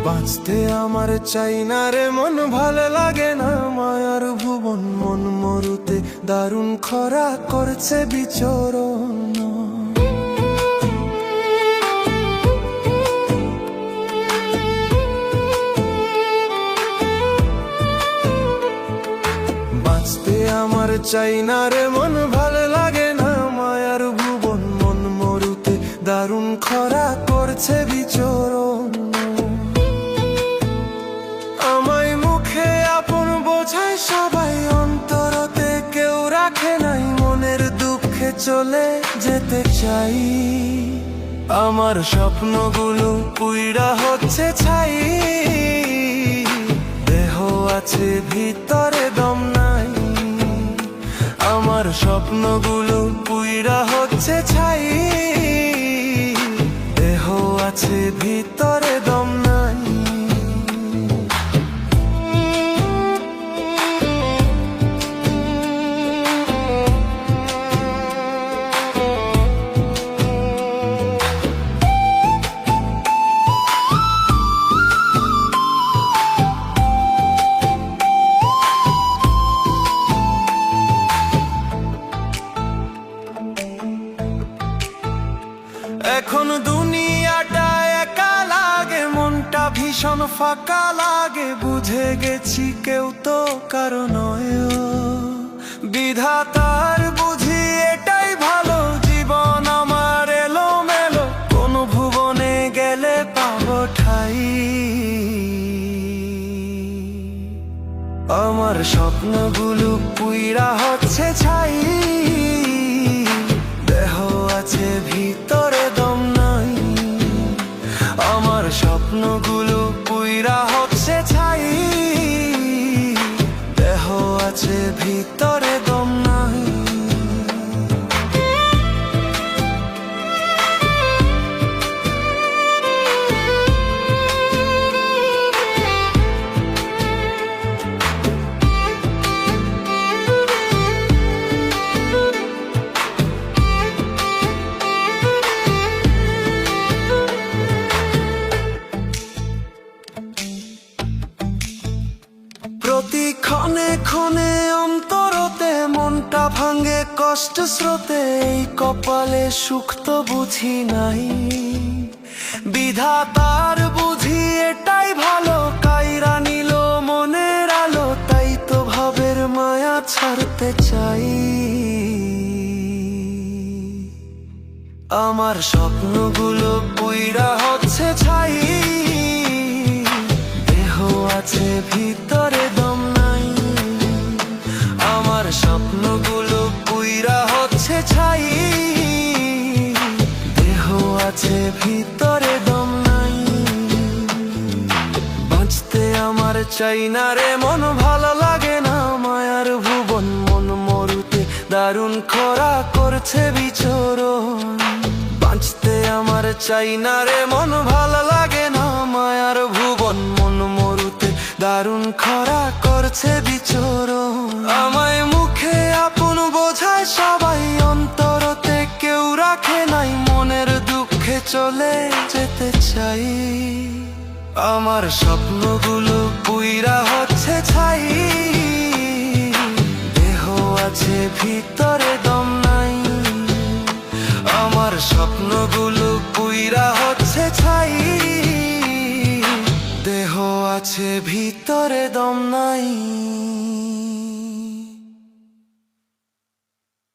বাঁচতে আমার চাই না রে মন, ভালো লাগে না মায়ার ভুবন। মন মরুতে দারুণ খরা করছে বিচরণ। বাঁচতে আমার চাই না রে মন, ভালো লাগে না মায়ার ভুবন। মন মরুতে দারুণ খরা করছে বিচরণ। আমায় মুখে আপন বোঝায় সবাই, অন্তরতে কেউ রাখে নাই। মনের দুঃখে চলে যেতে চাই, আমার স্বপ্নগুলো পুইড়া হচ্ছে ছাই। দেহ আছে ভিতরে দম নাই, আমার স্বপ্নগুলো পুইড়া হচ্ছে ছাই। দেহ আছে ভিতরে দম নাই। এখন দুনিয়াটা একা লাগে, মনটা ভীষণ ফাঁকা লাগে। বুঝে গেছি কেউ তো কারো নয়, বিধাতার বুঝি এটাই ভালো। জীবন আমার এলোমেলো, কোন ভুবনে গেলে পাবো ঠাই। আমার স্বপ্নগুলো পুইড়া হচ্ছে ছাই। দেহ আছে ভিতরে দম নাই, আমার স্বপ্নগুলো পুইড়া হচ্ছে ছাই। দেহ আছে ভিতরে দম নাই। প্রতি ক্ষণে ক্ষণে অন্তরতে মনটা ভাঙে কষ্ট স্রোতে। এই কপালে সুখ তো বুঝি নাই, বিধাতার বুঝি এটাই ভালো। কাইরা নিল মনের আলো, তাই তো ভাবের মায়া ছাড়তে চাই। আমার স্বপ্নগুলো পুইড়া হচ্ছে ছাই। দেহ আছে ভিতরে দম নাই, আমার স্বপ্নগুলো পুইড়া হচ্ছে ছাই। দেহ আছে ভিতরে দম নাই। বাঁচতে আমার চাই না রে মন, ভালো লাগে না মায়ার ভুবন। মন মরুতে দারুণ খরা করছে বিচরণ। বাঁচতে আমার চাই না রে মন, ভালো লাগে না মায়ার ভুবন। মন মরুতে দারুণ খরা করছে বিচরণ। আমায় মুখে আপন বোঝায় সবাই, অন্তরতে কেউ রাখে নাই। মনের দুঃখে চলে যেতে চাই, আমার স্বপ্নগুলো পুইড়া হচ্ছে ছাই। দেহ আছে ভিতরে দম নাই, আমার স্বপ্নগুলো পুইড়া হচ্ছে ছাই। দেহ আছে ভিতরে দম নাই।